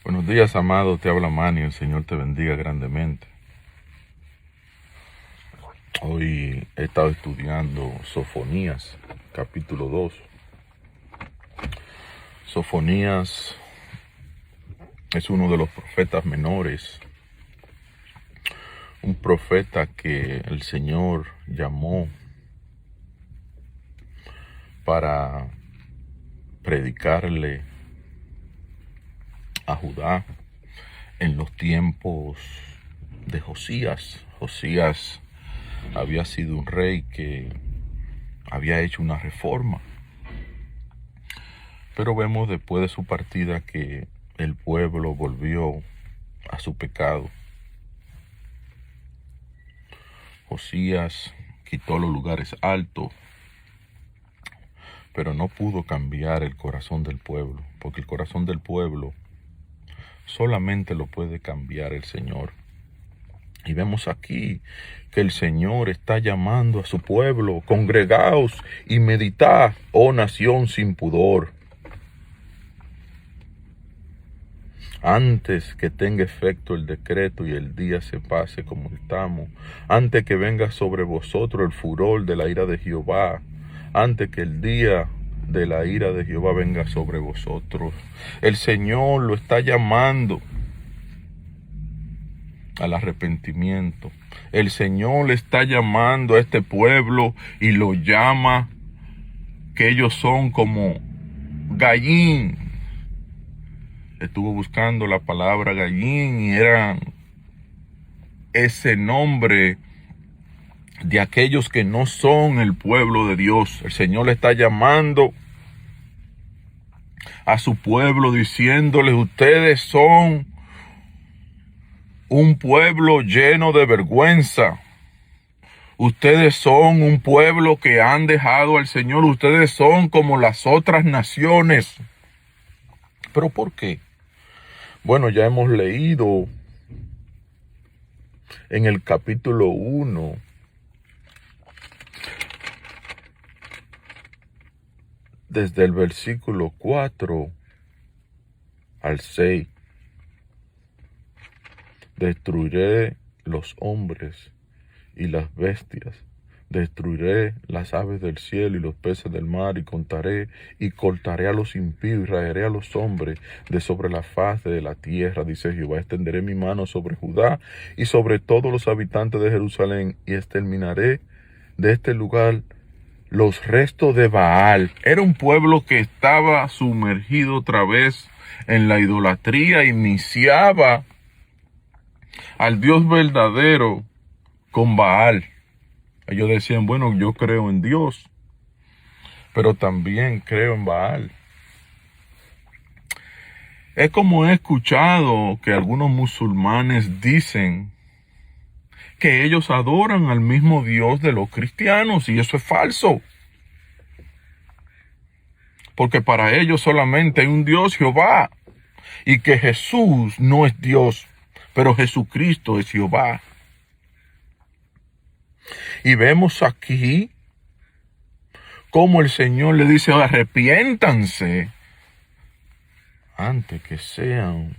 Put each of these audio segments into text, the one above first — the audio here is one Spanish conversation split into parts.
Buenos días, amado, te habla Manny, el Señor te bendiga grandemente. Hoy he estado estudiando Sofonías, capítulo 2. Sofonías es uno de los profetas menores, un profeta que el Señor llamó para predicarle a Judá en los tiempos de Josías. Josías había sido un rey que había hecho una reforma, pero vemos después de su partida que el pueblo volvió a su pecado. Josías quitó los lugares altos, pero no pudo cambiar el corazón del pueblo, porque el corazón del pueblo solamente lo puede cambiar el Señor. Y vemos aquí que el Señor está llamando a su pueblo: congregaos y meditad, oh nación sin pudor. Antes que tenga efecto el decreto y el día se pase como estamos, antes que venga sobre vosotros el furor de la ira de Jehová, antes que el día de la ira de Jehová venga sobre vosotros. El Señor lo está llamando al arrepentimiento. El Señor le está llamando a este pueblo y lo llama que ellos son como gallín. Estuvo buscando la palabra gallín y era ese nombre de aquellos que no son el pueblo de Dios. El Señor le está llamando a su pueblo diciéndole: ustedes son un pueblo lleno de vergüenza. Ustedes son un pueblo que han dejado al Señor. Ustedes son como las otras naciones. ¿Pero por qué? Bueno, ya hemos leído en el capítulo 1 desde el versículo 4 al 6. Destruiré los hombres y las bestias, destruiré las aves del cielo y los peces del mar, y cortaré a los impíos y raeré a los hombres de sobre la faz de la tierra, dice Jehová. Extenderé mi mano sobre Judá y sobre todos los habitantes de Jerusalén, y exterminaré de este lugar los restos de Baal. Era un pueblo que estaba sumergido otra vez en la idolatría, iniciaba al Dios verdadero con Baal. Ellos decían: bueno, yo creo en Dios, pero también creo en Baal. Es como he escuchado que algunos musulmanes dicen que ellos adoran al mismo Dios de los cristianos, y eso es falso. Porque para ellos solamente hay un Dios, Jehová, y que Jesús no es Dios, pero Jesucristo es Jehová. Y vemos aquí cómo el Señor le dice: arrepiéntanse antes que sean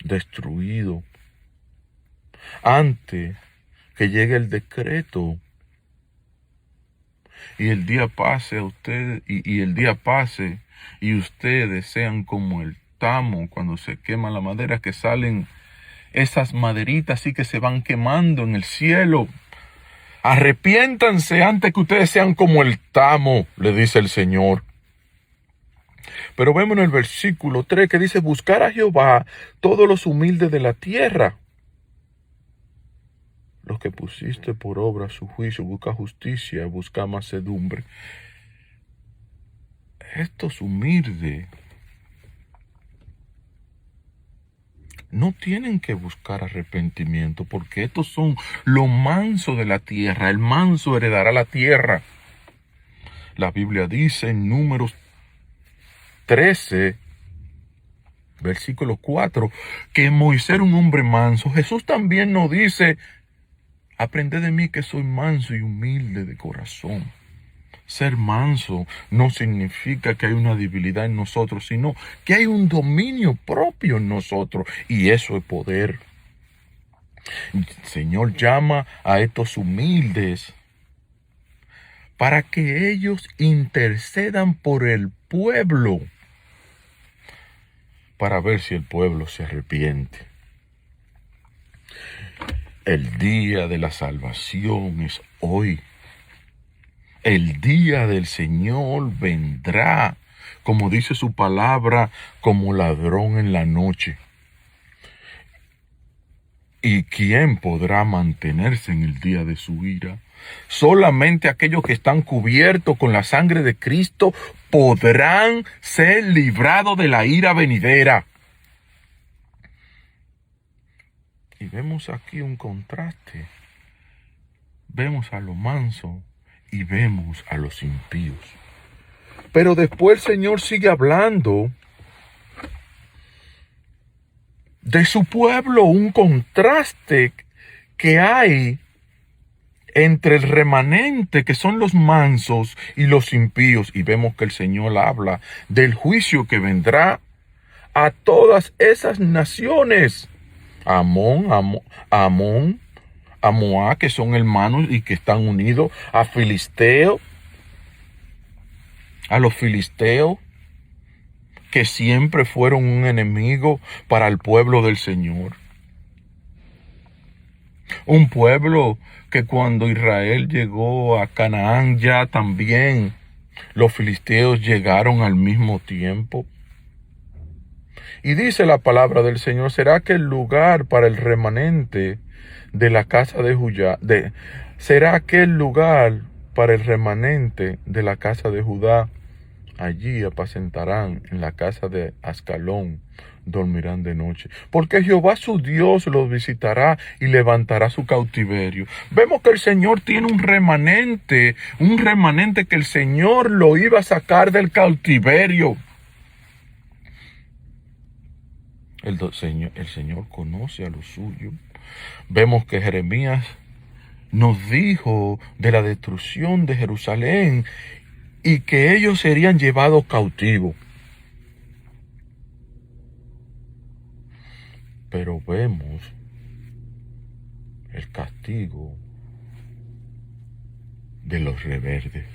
destruidos, antes que llegue el decreto y el día pase a ustedes, y el día pase y ustedes sean como el tamo cuando se quema la madera, que salen esas maderitas así que se van quemando en el cielo. Arrepiéntanse antes que ustedes sean como el tamo, le dice el Señor. Pero vemos en el versículo 3 que dice: buscar a Jehová todos los humildes de la tierra, los que pusiste por obra su juicio. Busca justicia, busca mansedumbre. Estos humildes no tienen que buscar arrepentimiento, porque estos son los mansos de la tierra. El manso heredará la tierra. La Biblia dice en Números 13, versículo 4, que Moisés era un hombre manso. Jesús también nos dice: aprended de mí que soy manso y humilde de corazón. Ser manso no significa que hay una debilidad en nosotros, sino que hay un dominio propio en nosotros, y eso es poder. El Señor llama a estos humildes para que ellos intercedan por el pueblo, para ver si el pueblo se arrepiente. El día de la salvación es hoy. El día del Señor vendrá, como dice su palabra, como ladrón en la noche. ¿Y quién podrá mantenerse en el día de su ira? Solamente aquellos que están cubiertos con la sangre de Cristo podrán ser librados de la ira venidera. Y vemos aquí un contraste. Vemos a los mansos y vemos a los impíos. Pero después el Señor sigue hablando de su pueblo, un contraste que hay entre el remanente, que son los mansos, y los impíos. Y vemos que el Señor habla del juicio que vendrá a todas esas naciones. Amón, a Moab, que son hermanos y que están unidos, a Filisteo, a los filisteos, que siempre fueron un enemigo para el pueblo del Señor. Un pueblo que cuando Israel llegó a Canaán, ya también los filisteos llegaron al mismo tiempo. Y dice la palabra del Señor: ¿será que el lugar para el remanente de la casa de Judá, será que el lugar para el remanente de la casa de Judá? Allí apacentarán, en la casa de Ascalón dormirán de noche, porque Jehová su Dios los visitará y levantará su cautiverio. Vemos que el Señor tiene un remanente que el Señor lo iba a sacar del cautiverio. El Señor conoce a los suyos. Vemos que Jeremías nos dijo de la destrucción de Jerusalén y que ellos serían llevados cautivos. Pero vemos el castigo de los rebeldes,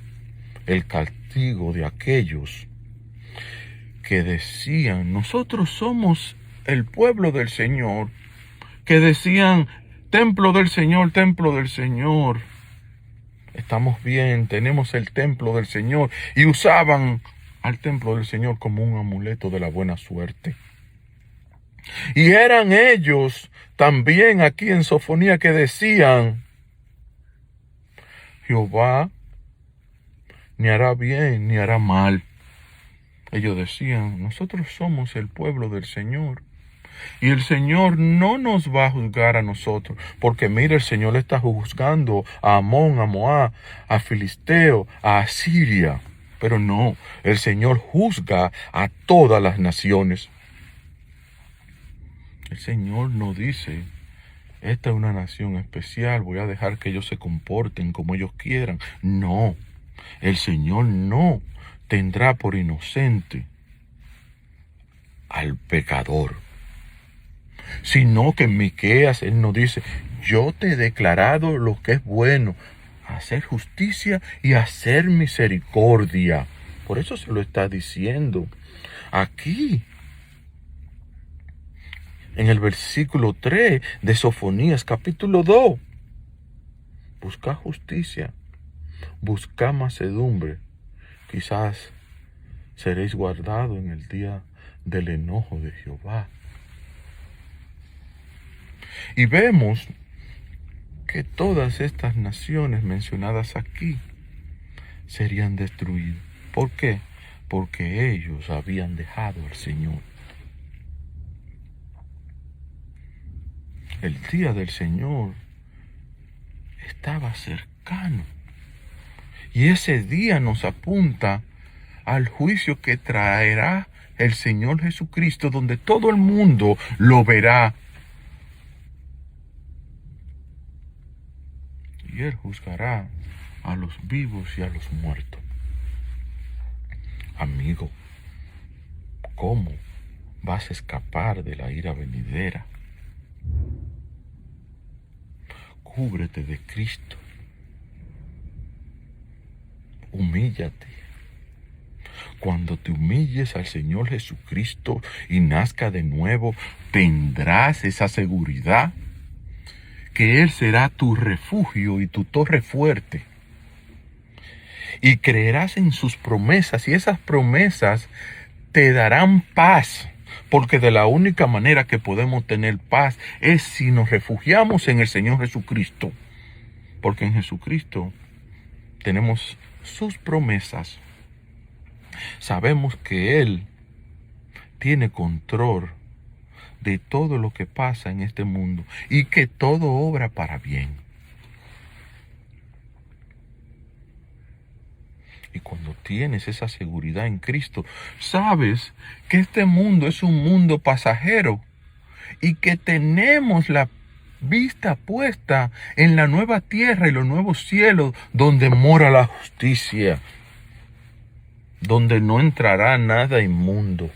el castigo de aquellos que decían: nosotros somos el pueblo del Señor, que decían: templo del Señor, templo del Señor. Estamos bien, tenemos el templo del Señor, y usaban al templo del Señor como un amuleto de la buena suerte. Y eran ellos también aquí en Sofonía que decían: Jehová ni hará bien ni hará mal. Ellos decían: nosotros somos el pueblo del Señor, y el Señor no nos va a juzgar a nosotros, porque mira, el Señor está juzgando a Amón, a Moab, a Filisteo, a Asiria. Pero no, el Señor juzga a todas las naciones. El Señor no dice: esta es una nación especial, voy a dejar que ellos se comporten como ellos quieran. No, el Señor no tendrá por inocente al pecador, sino que en Miqueas Él nos dice: yo te he declarado lo que es bueno, hacer justicia y hacer misericordia. Por eso se lo está diciendo aquí en el versículo 3 de Sofonías capítulo 2. Busca justicia, busca mansedumbre, quizás seréis guardados en el día del enojo de Jehová. Y vemos que todas estas naciones mencionadas aquí serían destruidas. ¿Por qué? Porque ellos habían dejado al Señor. El día del Señor estaba cercano. Y ese día nos apunta al juicio que traerá el Señor Jesucristo, donde todo el mundo lo verá. Y Él juzgará a los vivos y a los muertos. Amigo, ¿cómo vas a escapar de la ira venidera? Cúbrete de Cristo. Humíllate. Cuando te humilles al Señor Jesucristo y nazca de nuevo, tendrás esa seguridad que Él será tu refugio y tu torre fuerte. Y creerás en sus promesas, y esas promesas te darán paz, porque de la única manera que podemos tener paz es si nos refugiamos en el Señor Jesucristo, porque en Jesucristo tenemos sus promesas. Sabemos que Él tiene control de todo lo que pasa en este mundo y que todo obra para bien. Y cuando tienes esa seguridad en Cristo, sabes que este mundo es un mundo pasajero y que tenemos la vista puesta en la nueva tierra y los nuevos cielos donde mora la justicia, donde no entrará nada inmundo.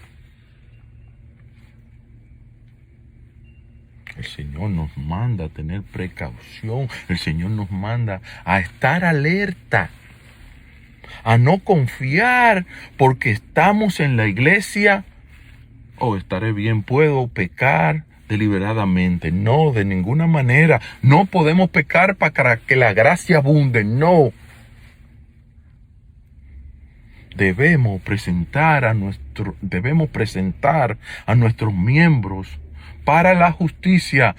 El Señor nos manda a tener precaución, el Señor nos manda a estar alerta, a no confiar porque estamos en la iglesia. Estaré bien, puedo pecar deliberadamente. No, de ninguna manera. No podemos pecar para que la gracia abunde. No. Debemos presentar a nuestros miembros para la justicia.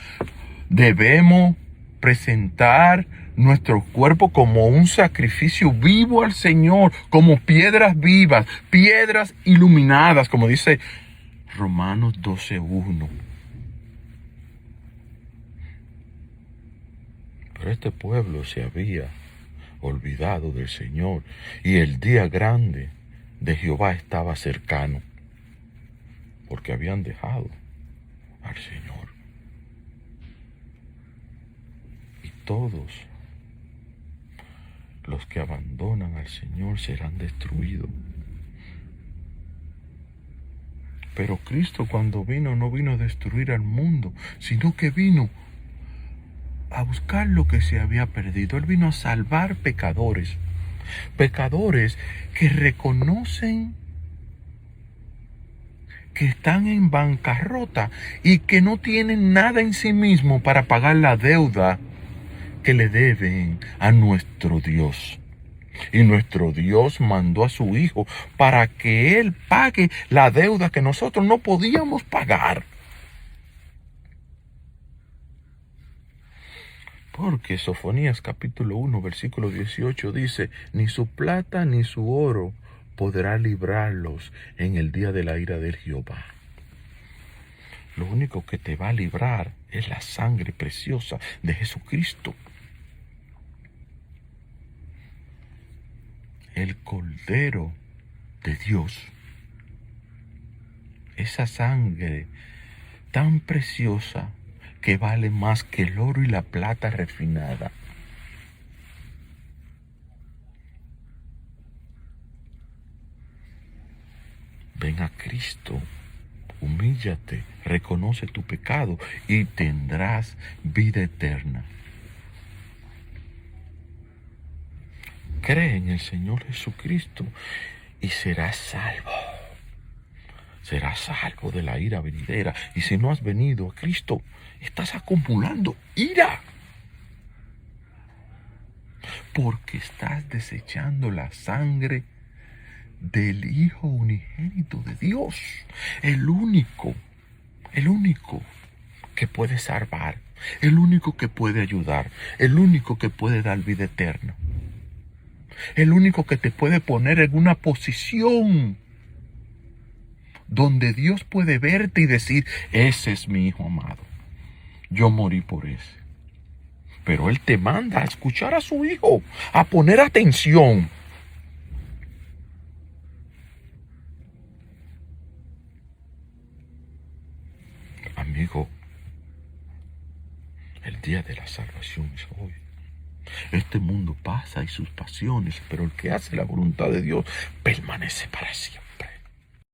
Debemos presentar nuestro cuerpo como un sacrificio vivo al Señor, como piedras vivas, piedras iluminadas, como dice Romanos 12:1. Pero este pueblo se había olvidado del Señor y el día grande de Jehová estaba cercano, porque habían dejado al Señor. Y todos los que abandonan al Señor serán destruidos. Pero Cristo, cuando vino, no vino a destruir al mundo, sino que vino a buscar lo que se había perdido. Él vino a salvar pecadores. Pecadores que reconocen que están en bancarrota y que no tienen nada en sí mismo para pagar la deuda que le deben a nuestro Dios. Y nuestro Dios mandó a su Hijo para que Él pague la deuda que nosotros no podíamos pagar. Porque Sofonías capítulo 1 versículo 18 dice: ni su plata ni su oro podrá librarlos en el día de la ira del Jehová. Lo único que te va a librar es la sangre preciosa de Jesucristo. El Cordero de Dios. Esa sangre tan preciosa que vale más que el oro y la plata refinada. Ven a Cristo, humíllate, reconoce tu pecado y tendrás vida eterna. Cree en el Señor Jesucristo y serás salvo. Serás salvo de la ira venidera. Y si no has venido a Cristo, estás acumulando ira. Porque estás desechando la sangre del Hijo unigénito de Dios. El único que puede salvar. El único que puede ayudar. El único que puede dar vida eterna. El único que te puede poner en una posición donde Dios puede verte y decir: ese es mi hijo amado. Yo morí por ese. Pero Él te manda a escuchar a su Hijo, a poner atención. Amigo, el día de la salvación es hoy. Este mundo pasa y sus pasiones, pero el que hace la voluntad de Dios permanece para siempre.